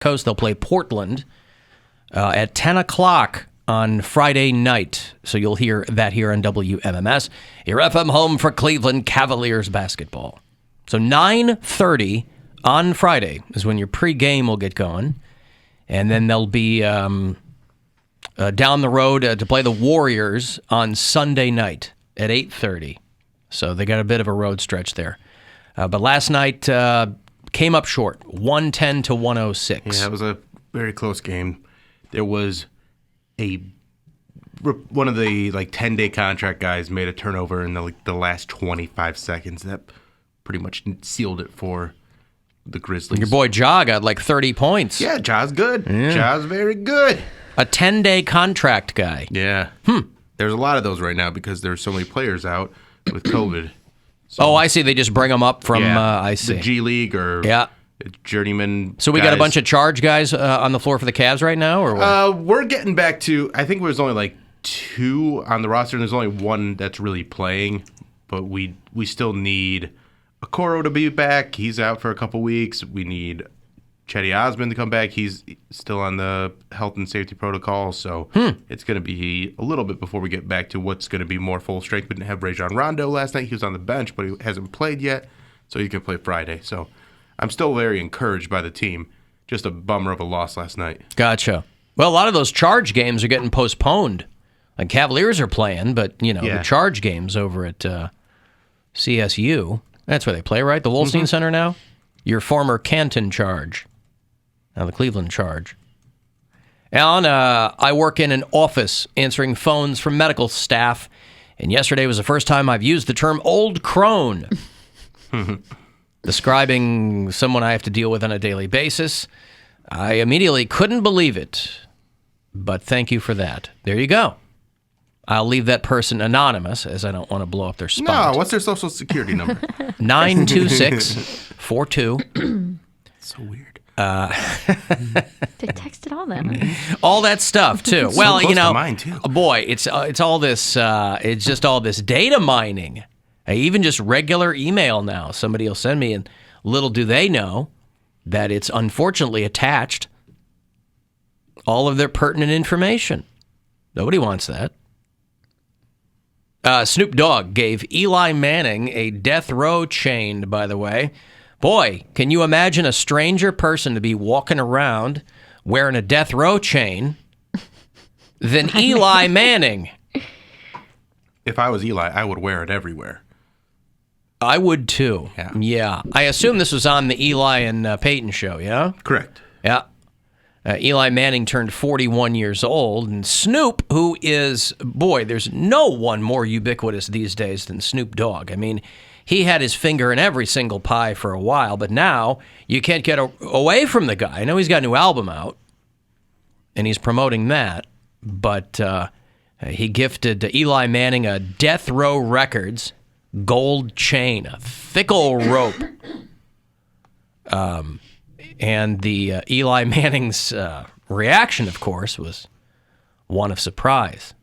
Coast. They'll play Portland at 10 o'clock on Friday night. So you'll hear that here on WMMS, your FM home for Cleveland Cavaliers basketball. So 9:30 on Friday is when your pregame will get going. And then they'll be down the road to play the Warriors on Sunday night at 8:30. So they got a bit of a road stretch there. But last night came up short, 110 to 106. Yeah, it was a very close game. There was one of the 10-day contract guys made a turnover in the last 25 seconds. That pretty much sealed it for the Grizzlies. Your boy Ja got 30 points. Yeah, Ja's good. Yeah. Ja's very good. A 10-day contract guy. Yeah. There's a lot of those right now because there's so many players out with COVID. So, I see. They just bring them up from, I see. The G League or journeyman So we guys. got a bunch of charge guys on the floor for the Cavs right now? Or what? We're getting back to, I think there's only 2 on the roster, and there's only 1 that's really playing. But we still need Okoro to be back. He's out for a couple weeks. We need Chetty Osman to come back. He's still on the health and safety protocol, so it's going to be a little bit before we get back to what's going to be more full strength. We didn't have Rajon Rondo last night. He was on the bench, but he hasn't played yet, so he can play Friday. So I'm still very encouraged by the team. Just a bummer of a loss last night. Gotcha. Well, a lot of those charge games are getting postponed. Cavaliers are playing, but, the charge games over at CSU, that's where they play, right? The Wolstein Center now? Your former Canton Charge. Now the Cleveland Charge. Alan, I work in an office answering phones from medical staff, and yesterday was the first time I've used the term old crone, describing someone I have to deal with on a daily basis. I immediately couldn't believe it, but thank you for that. There you go. I'll leave that person anonymous, as I don't want to blow up their spot. No, what's their social security number? 92642. So weird. They texted all that. All that stuff too. Well, close to mine too. Boy, it's all this. It's just all this data mining. Even just regular email now. Somebody will send me, and little do they know that it's unfortunately attached all of their pertinent information. Nobody wants that. Snoop Dogg gave Eli Manning a death row chain, by the way. Boy, can you imagine a stranger person to be walking around wearing a death row chain than Eli Manning? If I was Eli, I would wear it everywhere. I would too. Yeah. I assume this was on the Eli and Peyton show, yeah? Correct. Yeah. Eli Manning turned 41 years old, and Snoop, who is, boy, there's no one more ubiquitous these days than Snoop Dogg. I mean, he had his finger in every single pie for a while, but now you can't get away from the guy. I know he's got a new album out, and he's promoting that, but he gifted Eli Manning a Death Row Records gold chain, a thick old rope. And the Eli Manning's reaction, of course, was one of surprise.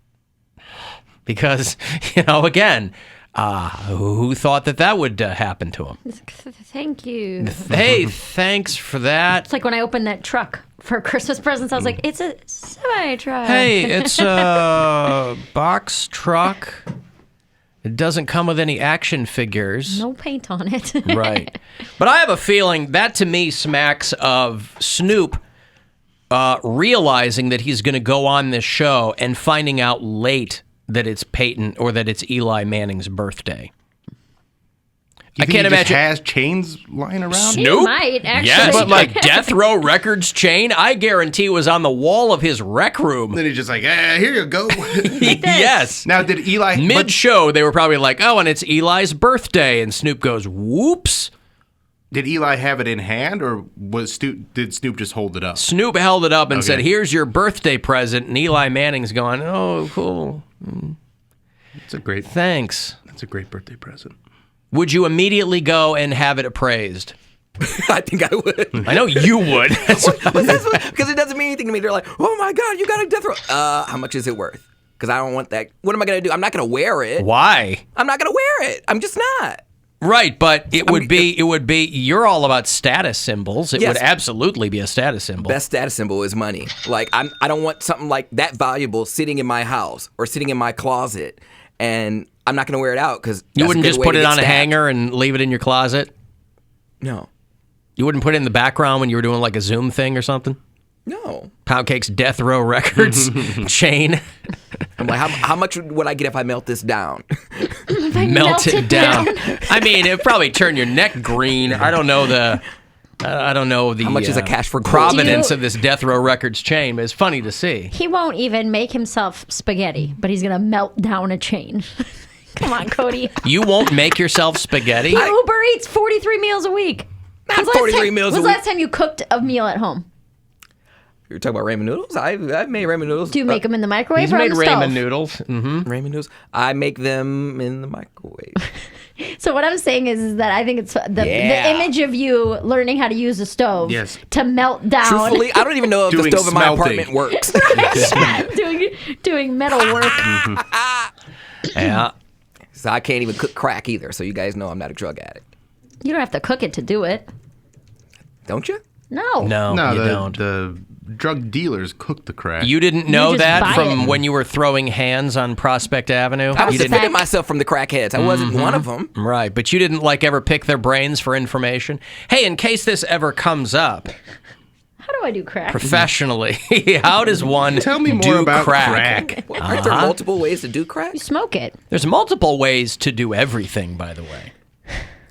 Because, again, who thought that would happen to him? Thank you. Hey, thanks for that. It's like when I opened that truck for Christmas presents, I was like, it's a semi-truck. Hey, it's a box truck. It doesn't come with any action figures. No paint on it. Right. But I have a feeling that to me smacks of Snoop realizing that he's going to go on this show and finding out late that it's Peyton or that it's Eli Manning's birthday. I can't imagine. Has chains lying around? Snoop? He might, actually. Yes, but like Death Row Records chain, I guarantee it was on the wall of his rec room. Then he's just like, here you go. Yes. Now, did Eli... Mid-show, they were probably like, oh, and it's Eli's birthday. And Snoop goes, whoops. Did Eli have it in hand, or did Snoop just hold it up? Snoop held it up and said, here's your birthday present. And Eli Manning's going, oh, cool. It's a great... Thanks. That's a great birthday present. Would you immediately go and have it appraised? I think I would. I know you would. Because it doesn't mean anything to me. They're like, oh my God, you got a death row. How much is it worth? Because I don't want that. What am I going to do? I'm not going to wear it. Why? I'm not going to wear it. I'm just not. Right, but it would be. You're all about status symbols. It Yes. would absolutely be a status symbol. Best status symbol is money. Like I don't want something like that valuable sitting in my house or sitting in my closet, and I'm not going to wear it out because You wouldn't just put it on a hanger and leave it in your closet? No, You wouldn't put it in the background when you were doing like a Zoom thing or something? no. Poundcake's Death Row Records chain. I'm like, how much would I get if I melt this down? Melt it down. I mean, it'd probably turn your neck green. I don't know the How much is a cash for gold? provenance of this Death Row Records chain, but it's funny to see. He won't even make himself spaghetti, but he's gonna melt down a chain. Come on, Cody. You won't make yourself spaghetti? He Uber Eats 43 meals a week. Not 43 meals a When's the week. last time you cooked a meal at home? You're talking about ramen noodles? I've made ramen noodles. Do you make them in the microwave He's or made on the ramen stove? noodles. Mm-hmm. ramen noodles? I make them in the microwave. So what I'm saying is that I think it's the Yeah. image of you learning how to use a stove Yes. to melt down. Truthfully, I don't even know if the Doing stove in my smelting. apartment works. doing metal work. Yeah. So I can't even cook crack either. So you guys know I'm not a drug addict, You don't have to cook it to do it. don't you? No. No, No, you the, don't. the drug dealers cook the crack. You didn't know just that buy from it. when you were throwing hands on Prospect Avenue? I was You didn't- defending myself from the crackheads. I wasn't one of them. Right, but you didn't like ever pick their brains for information? Hey, in case this ever comes up, How do I do crack? professionally, how does one Tell me more do about crack? Aren't there multiple ways to do crack? You smoke it. There's multiple ways to do everything, by the way.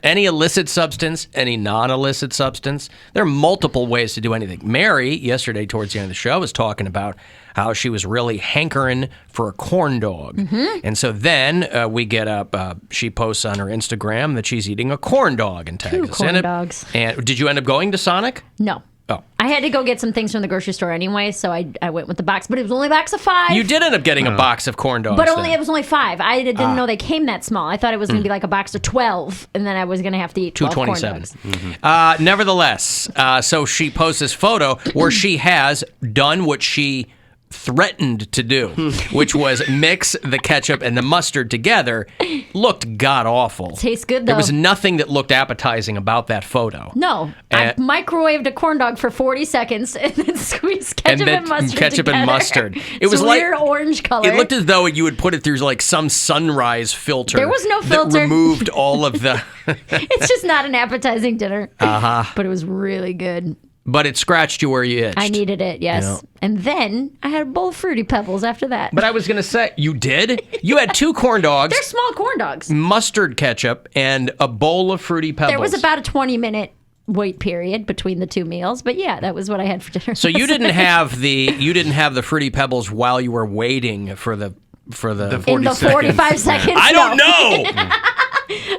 Any illicit substance, any non-illicit substance. There are multiple ways to do anything. Mary, yesterday towards the end of the show, was talking about how she was really hankering for a corn dog. And so then we get up, she posts on her Instagram that she's eating a corn dog and tags us in corn it. dogs. And did you end up going to Sonic? No. Oh. I had to go get some things from the grocery store anyway, so I went with the box, but it was only a box of 5. You did end up getting a box of corn dogs. But only then. it was only 5. I didn't know they came that small. I thought it was going to be like a box of 12, and then I was going to have to eat 12 corn 227. dogs. Nevertheless, so she posts this photo where she has done what she threatened to do, which was mix the ketchup and the mustard together. Looked god-awful. Tastes good, There though. was nothing that looked appetizing about that photo. No, I microwaved a corn dog for 40 seconds and then squeezed ketchup and mustard ketchup together. and mustard. It It's was like weird orange color. It looked as though you would put it through like some sunrise filter. There was no that filter. removed all of the. It's just not an appetizing dinner. But it was really good. But it scratched you where you itched. I needed it, yes. Yeah. And then I had a bowl of Fruity Pebbles after that. But I was going to say, you did? You had 2 corn dogs, They're small corn dogs. mustard ketchup, and a bowl of Fruity Pebbles. There was about a 20-minute wait period between the 2 meals, but yeah, that was what I had for dinner. So you didn't have the Fruity Pebbles while you were waiting for the in the 45 seconds. I don't know.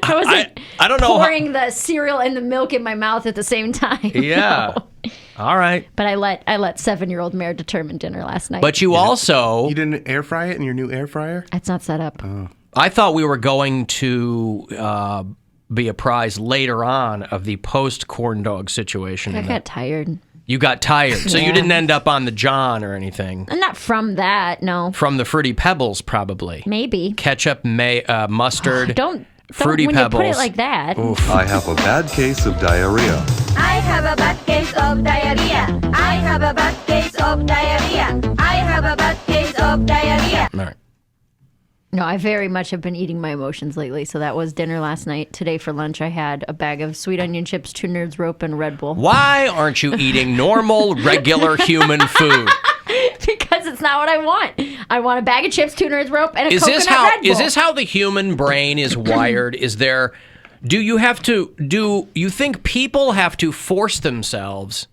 I wasn't I don't know. pouring the cereal and the milk in my mouth at the same time. Yeah. No. All right. But I let 7-year-old Mare determine dinner last night. But you also, You didn't air fry it in your new air fryer? it's not set up. I thought we were going to be apprised later on of the post corn dog situation. I got tired. You got tired, so you Yeah. didn't end up on the John or anything. And not from that, no. From the Fruity Pebbles, probably. Maybe. Ketchup, mustard, Don't Fruity when Pebbles. you put it like that. I have a bad case of diarrhea. I have a bad case of diarrhea. I have a bad case of diarrhea. I have a bad case of diarrhea. All right. No, I very much have been eating my emotions lately. So that was dinner last night. Today for lunch, I had a bag of sweet onion chips, 2 Nerds Rope, and Red Bull. Why aren't you eating normal, regular human food? Because it's not what I want. I want a bag of chips, 2 Nerds Rope, and a Is coconut this how Red Bull. is this how the human brain is wired? Do you think people have to force themselves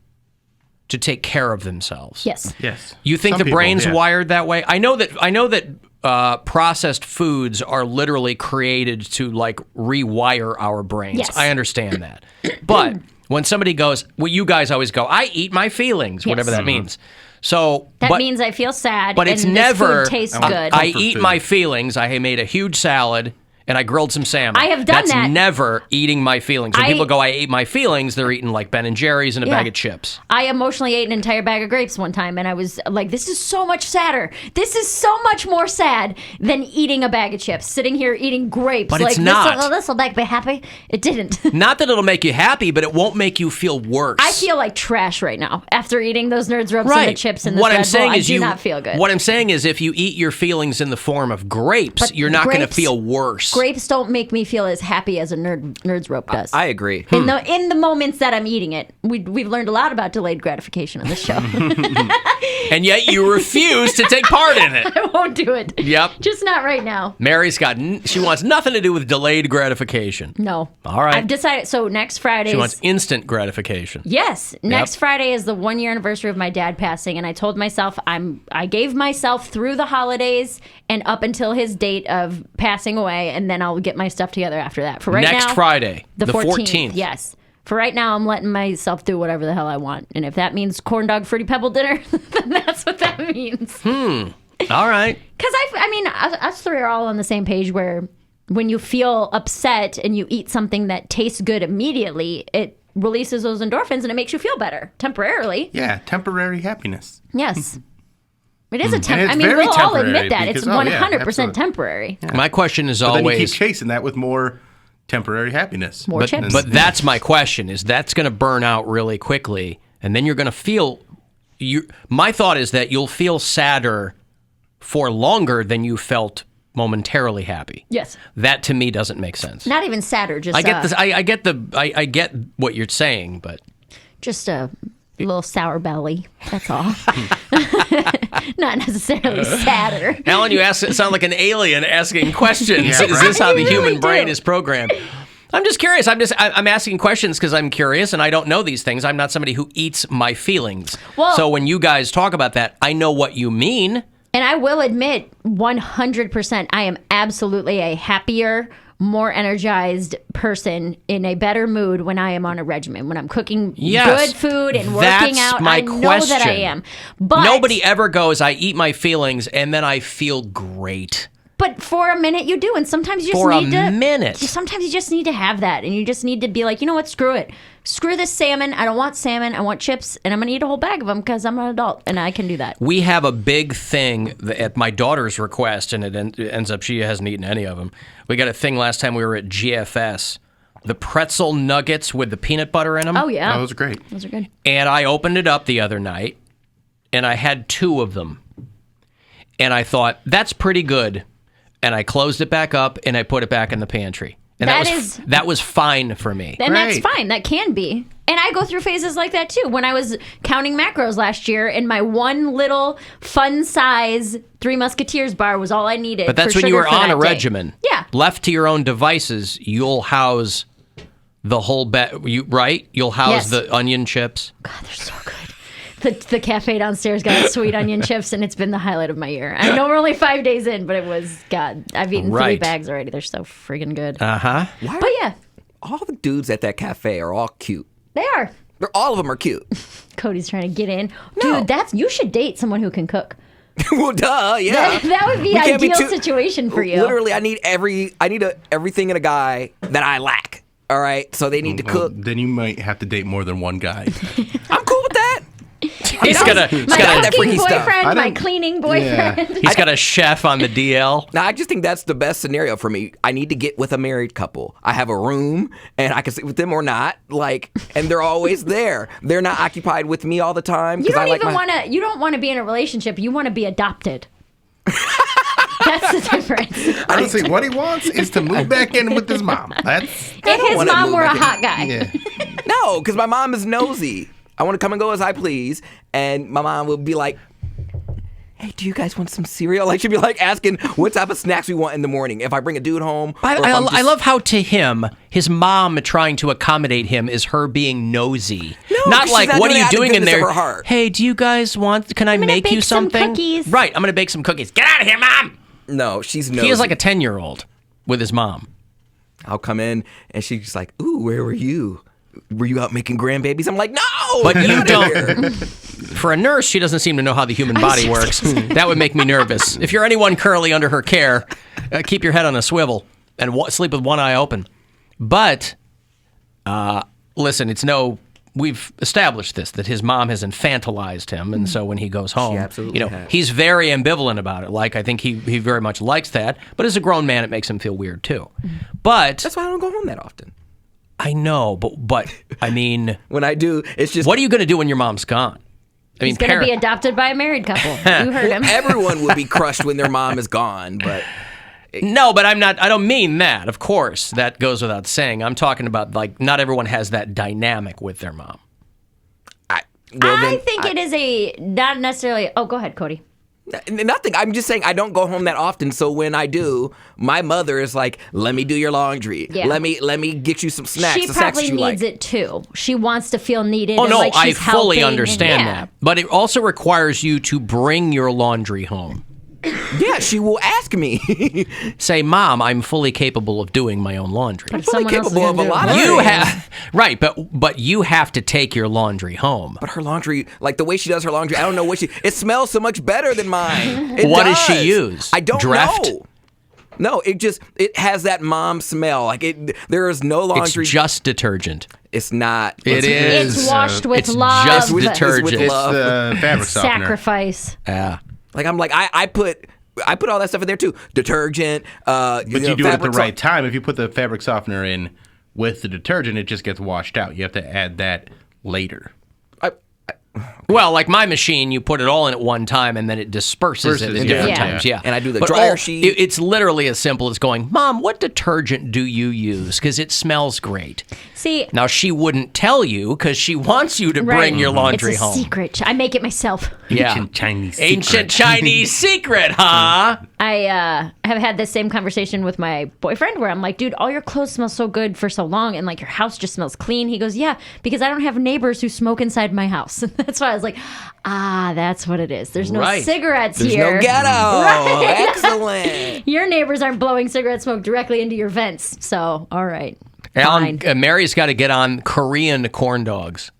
to take care of themselves? Yes. Yes. You think Some the people, brain's yeah. wired that way? I know that processed foods are literally created to like rewire our brains. Yes. I understand that. But when somebody goes, well, you guys always go, I eat my feelings, whatever Yes. that means. So That means I feel sad. but it's and never. This food tastes good. I Comfort eat food. my feelings. I made a huge salad, and I grilled some salmon. I have done That's that. never eating my feelings. When people go, I ate my feelings, they're eating like Ben & Jerry's and a bag of chips. I emotionally ate an entire bag of grapes one time, and I was like, this is so much sadder. This is so much more sad than eating a bag of chips. Sitting here eating grapes. But like, it's not. This will make me happy. It didn't. Not that it'll make you happy, but it won't make you feel worse. I feel like trash right now after eating those Nerds Ropes and the chips and this what Red I'm saying Bull. is I do not feel good. What I'm saying is if you eat your feelings in the form of grapes, But you're not going to grapes- feel worse. Grapes don't make me feel as happy as a Nerds Rope does. I agree. In the moments that I'm eating it, we've learned a lot about delayed gratification on this show. And yet you refuse to take part in it. I won't do it. Yep. Just not right now. Mary's she wants nothing to do with delayed gratification. No. All right. I've decided. So next Friday. She wants instant gratification. Yes. Next Friday is the 1 year anniversary of my dad passing, and I told myself I gave myself through the holidays and up until his date of passing away, and then I'll get my stuff together after that. For right now, Next Friday, the 14th. 14th. Yes. For right now, I'm letting myself do whatever the hell I want, and if that means corn dog fruity pebble dinner, then that's what that means. All right. Because I mean, us three are all on the same page where when you feel upset and you eat something that tastes good immediately, it releases those endorphins and it makes you feel better temporarily. Yeah, temporary happiness. Yes. It is a And temporary. it's I mean, very we'll all admit temporary that. It's because- 100% absolutely. temporary. My question is But then you keep always, chasing that with more temporary happiness. More chips. but that's my question, is that's going to burn out really quickly, and then you're going to feel, my thought is that you'll feel sadder for longer than you felt momentarily happy. Yes. That to me doesn't make sense. Not even sadder, just I get this. I get what you're saying, but just a little sour belly. That's all. Not necessarily sadder. Alan, you sound like an alien asking questions. Yeah, Is this how the You human really brain do. is programmed? I'm just curious. I'm asking questions because I'm curious and I don't know these things. I'm not somebody who eats my feelings. Well- So when you guys talk about that, I know what you mean. And I will admit, 100%, I am absolutely a happier, more energized person in a better mood when I am on a regimen. When I'm cooking Yes. good food and That's working out, my I know that I question. am. But Nobody ever goes, I eat my feelings and then I feel great. But for a minute you do, and sometimes you just For a need to. minute. Sometimes you just need to have that, and you just need to be like, you know what? Screw it. Screw this salmon. I don't want salmon. I want chips, and I'm gonna eat a whole bag of them because I'm an adult and I can do that. We have a big thing at my daughter's request, and it ends up she hasn't eaten any of them. We got a thing last time we were at GFS. The pretzel nuggets with the peanut butter in them. Oh yeah, Those are great. those are good. And I opened it up the other night, and I had 2 of them. And I thought, that's pretty good. And I closed it back up, and I put it back in the pantry. And that was fine for me. And that's Great. fine. That can be. And I go through phases like that too. When I was counting macros last year, and my one little fun size Three Musketeers bar was all I needed. But that's for when you sugar were for on that a day. regimen. Yeah. Left to your own devices, you'll house the whole right? You'll house Yes. the onion chips. God, they're so good. The cafe downstairs got sweet onion chips, and it's been the highlight of my year. I know we're only 5 days in, but it was, God, I've eaten 3 Right. bags already. They're so friggin' good. Uh-huh. But yeah, All the dudes at that cafe are all cute. they are. All of them are cute. Cody's trying to get in. No. Dude, you should date someone who can cook. Well, duh, yeah. That would be We can't be ideal too- situation for you. Literally, I need everything in a guy that I lack. All right, so they need to cook. Then you might have to date more than one guy. I'm cool with that. He's got My that cooking freaky stuff. boyfriend, I my don't- cleaning boyfriend. He's got a chef on the DL. Now, I just think that's the best scenario for me. I need to get with a married couple. I have a room, and I can sit with them or not. And they're always there. They're not occupied with me all the time. You 'cause I don't like even my- want to. You don't want to be in a relationship. You want to be adopted. That's the difference. Honestly, what he wants is to move back in with his mom. That's If his wanna mom move were a back in. hot guy, yeah. No, because my mom is nosy. I want to come and go as I please, and my mom will be like, "Hey, do you guys want some cereal?" Like she'd be like asking what type of snacks we want in the morning. If I bring a dude home, or if I'm I just- love how to him, his mom trying to accommodate him is her being nosy. No, not 'cause like, she's not what are doing it you out of the doing in goodness of there? her heart. Hey, do you guys want, can I gonna make you bake some something? cookies. Right, I'm going to bake some cookies. Get out of here, Mom! No, she's nosy. He is like a 10-year-old with his mom. I'll come in and she's just like, "Ooh, where were you? Were you out making grandbabies?" I'm like, "No, But get you out of don't. here." For a nurse, she doesn't seem to know how the human body works. That would make me nervous. If you're anyone currently under her care, keep your head on a swivel. and sleep with one eye open. But listen, we've established this, that his mom has infantilized him, and so when he goes home, absolutely has. he's very ambivalent about it. Like, I think he very much likes that, but as a grown man, it makes him feel weird too. But That's why I don't go home that often. I know, but I mean, When I do, it's just what are you going to do when your mom's gone? I He's going to be adopted by a married couple. You heard him. everyone would be crushed when their mom is gone, but No, but I don't mean that. Of course, that goes without saying. I'm talking about, like, not everyone has that dynamic with their mom. I think it is not necessarily. Oh, go ahead, Cody. nothing. I'm just saying I don't go home that often. So when I do, my mother is like, "Let me do your laundry. Yeah. Let me get you some snacks. She the snacks probably you needs like." it too. She wants to feel needed. Oh, and no, like I she's fully helping understand and, that. But it also requires you to bring your laundry home. Yeah, she will ask me. Say, Mom, I'm fully capable of doing my own laundry. But if fully someone else is capable gonna of a do it lot for of you- You things. have right, but you have to take your laundry home. But her laundry, like the way she does her laundry, I don't know what it smells so much better than mine. What does she use? I don't Dreft? know. No, it has that mom smell. Like there is no laundry. It's just detergent. It's not. It is. It's washed with it's love. just It's with detergent. It's love. the fabric softener. Sacrifice. Yeah. Like I'm like I put all that stuff in there too. Detergent. But you do it at the fabric right time. If you put the fabric softener in with the detergent, it just gets washed out. You have to add that later. Well, like my machine, you put it all in at one time and then it disperses it Versus, in yeah. different Yeah. times. Yeah. And I do the But dryer sheet. It's literally as simple as going, Mom, what detergent do you use? Because it smells great. See, Now, she wouldn't tell you because she wants you to bring right. your laundry it's a home. secret. I make it myself. Yeah. Ancient Chinese Ancient secret. Chinese secret, huh? I have had this same conversation with my boyfriend where I'm like, dude, all your clothes smell so good for so long and like your house just smells clean. He goes, yeah, because I don't have neighbors who smoke inside my house. That's why I was like, that's what it is. There's no Right. cigarettes There's here. no ghetto. Right. Excellent. Your neighbors aren't blowing cigarette smoke directly into your vents. So, all right. Alan, Fine. Mary's got to get on Korean corn dogs.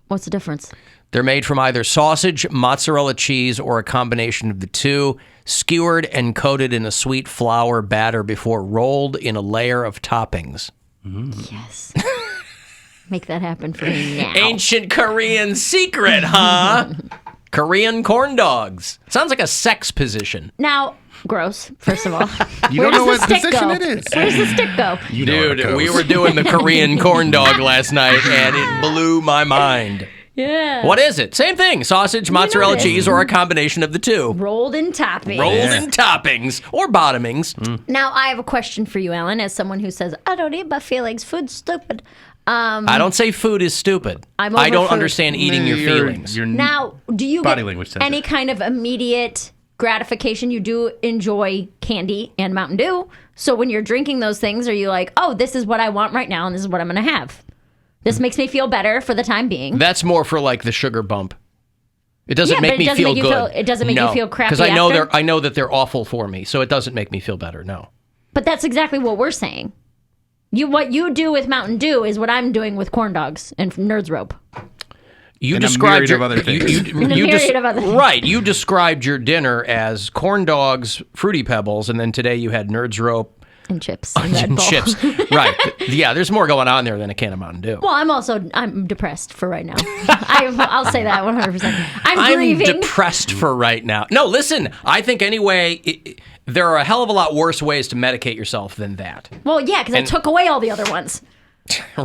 What's the difference? They're made from either sausage, mozzarella cheese, or a combination of the two, skewered and coated in a sweet flour batter before rolled in a layer of toppings. Yes. Make that happen for me now. Ancient Korean secret, huh? Korean corn dogs. Sounds like a sex position. Now, gross, first of all. You Where don't know does what the stick position go? it is. Where does the stick go? You know how it Dude, we goes. were doing the Korean corn dog last night, and it blew my mind. Yeah. What is it? Same thing. Sausage, mozzarella this. cheese, or a combination of the two. Rolled in toppings. Rolled in toppings or bottomings. Now, I have a question for you, Alan, as someone who says, I don't eat my feelings. Food's stupid. I don't say food is stupid. I'm I over don't food. understand eating your feelings. Now, do you Body get language says any it. kind of immediate gratification? You do enjoy candy and Mountain Dew. So when you're drinking those things, are you like, oh, this is what I want right now and this is what I'm going to have? This makes me feel better for the time being. That's more for like the sugar bump. It doesn't Yeah, make but it me doesn't feel make you good. feel- it doesn't make you feel crappy because I know after? I know that they're awful for me, so it doesn't make me feel better. No. But that's exactly what we're saying. What you do with Mountain Dew is what I'm doing with corn dogs and Nerds Rope. You And a described myriad of other things. And a myriad of other things. Right. You described your dinner as corn dogs, Fruity Pebbles, and then today you had Nerds Rope And chips. And Red and Bull. chips. Right. Yeah, there's more going on there than a can of Mountain Dew. Well, I'm depressed for right now. I'll say that 100%. I'm I'm grieving. depressed for right now. No, listen, I think anyway, there are a hell of a lot worse ways to medicate yourself than that. Well, yeah, because I took away all the other ones.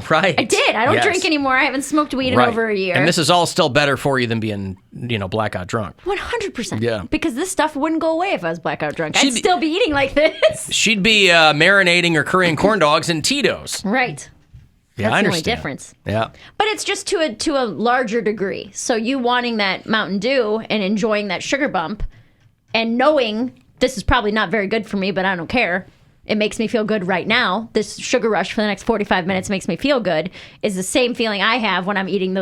Right. I did. I don't Yes. drink anymore. I haven't smoked weed in Right. over a year. And this is all still better for you than being, blackout drunk. 100%. Yeah. Because this stuff wouldn't go away if I was blackout drunk. She'd I'd be- still be eating like this. She'd be marinating her Korean corn dogs in Tito's. Right. Yeah, That's I the only understand. difference. Yeah. But it's just to a larger degree. So you wanting that Mountain Dew and enjoying that sugar bump and knowing this is probably not very good for me, but I don't care. It makes me feel good right now. This sugar rush for the next 45 minutes makes me feel good is the same feeling I have when I'm eating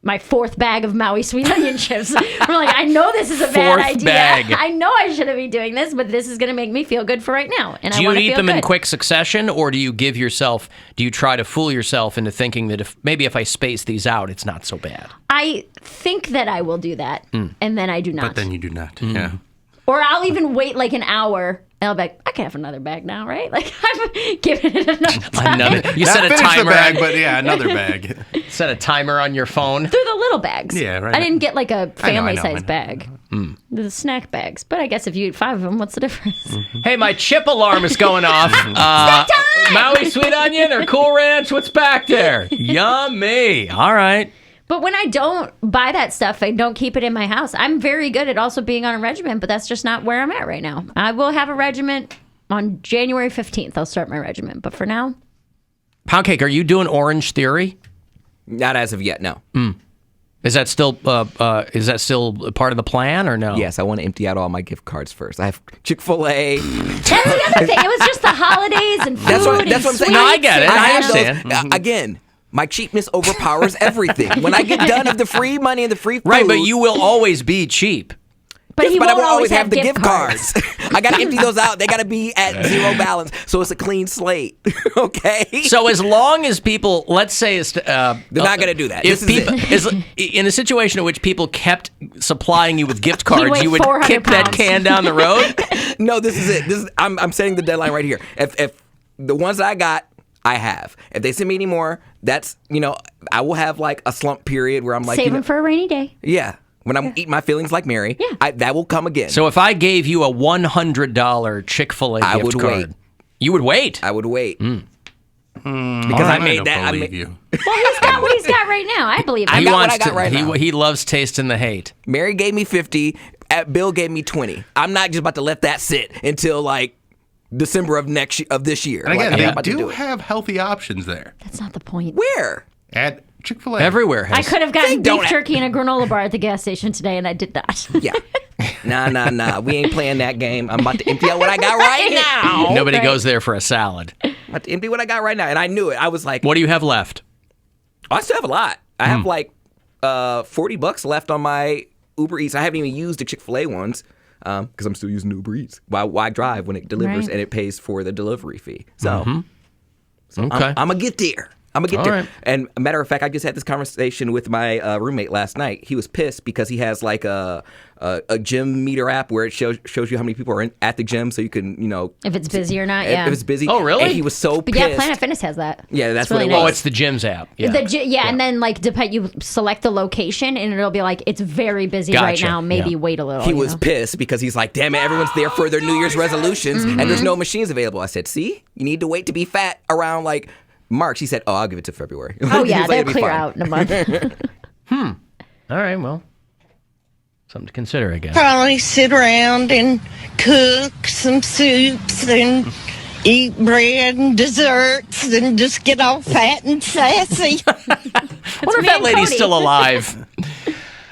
my fourth bag of Maui sweet onion chips. I'm like, I know this is a bad Fourth idea. bag. I know I shouldn't be doing this, but this is going to make me feel good for right now. And Do I you want to eat feel them good. in quick succession, or do you try to fool yourself into thinking that if I space these out, it's not so bad? I think that I will do that, and then I do not. But then you do not. Yeah. Or I'll even wait like an hour. And I'll be like, I can have another bag now, right? Like, I'm giving it enough time. You Not set a finish timer. the bag, but yeah, another bag. Set a timer on your phone. They're the little bags. Yeah, right. I didn't get like a I know. family-sized bag. They're the snack bags. But I guess if you eat 5 of them, what's the difference? Hey, my chip alarm is going off. Maui sweet onion or Cool Ranch? What's back there? Yummy. All right. But when I don't buy that stuff, I don't keep it in my house. I'm very good at also being on a regimen, but that's just not where I'm at right now. I will have a regimen on January 15th. I'll start my regimen. But for now... Poundcake, are you doing Orange Theory? Not as of yet, no. Is that still part of the plan or no? Yes, I want to empty out all my gift cards first. I have Chick-fil-A. That's the other thing. It was just the holidays and food That's what I'm and saying. No, I get it. sweets. I have understand. those. Again, my cheapness overpowers everything. When I get done with the free money and the free food, Right, but you will always be cheap. But he but I won't will always have the gift cards. cards. I got to empty those out. They got to be at zero balance, so it's a clean slate. Okay. So as long as people, let's say, they're not gonna do that. If This is people, in a situation in which people kept supplying you with gift cards, weigh you would 400 kick that pounds. can down the road. No, this is it. I'm setting the deadline right here. If the ones that I got, I have. If they send me any more, that's I will have like a slump period where I'm like, Save them for a rainy day. yeah. When I'm eating my feelings like Mary, Yeah. that will come again. So if I gave you a $100 Chick-fil-A I gift would card, wait. you would wait. I would wait because I I made don't that. believe you. Well, he's got what he's got right now. I believe I it. got what I got right now. He loves tasting the hate. Mary gave me 50. Bill gave me 20. I'm not just about to let that sit until like December of this year. And Like, again, I'm not they about to do do it. have healthy options there That's not the point. Where? at Chick-fil-A. Everywhere has. I could have gotten don't beef ha- jerky and a granola bar at the gas station today, and I did not. Yeah. Nah. We ain't playing that game. I'm about to empty out what I got right now. Nobody Right. goes there for a salad. I'm about to empty what I got right now. And I knew it. I was like, What do you have left? I still have a lot. I have like $40 left on my Uber Eats. I haven't even used the Chick-fil-A ones because I'm still using Uber Eats. Why drive when it delivers Right. and it pays for the delivery fee? So, Okay. I'm going to get there. All right. And a matter of fact, I just had this conversation with my roommate last night. He was pissed because he has like a gym meter app where it shows you how many people are at the gym, so you can If it's busy or not, if yeah. it's busy. Oh, really? And he was so But pissed. yeah, Planet Fitness has that. Yeah, that's It's what really it was. Oh, nice. it's the gym's app. Yeah. And then like you select the location, and it'll be like it's very busy right Gotcha. now. Maybe Yeah. wait a little. He was pissed because he's like, damn it, everyone's there for their New Year's resolutions, and there's no machines available. I said, see, you need to wait to be fat around like March. He said, oh, I'll give it to February. Oh yeah, He's like, they'll "It'll be clear fine." out in a month. All right. Well, something to consider, I guess. Probably sit around and cook some soups and eat bread and desserts and just get all fat and sassy. I wonder if me that and lady's Cody. still alive.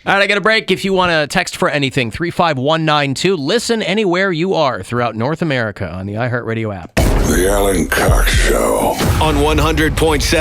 All right, I got a break. If you want to text for anything, 35192. Listen anywhere you are throughout North America on the iHeartRadio app. The Alan Cox Show. On 100.7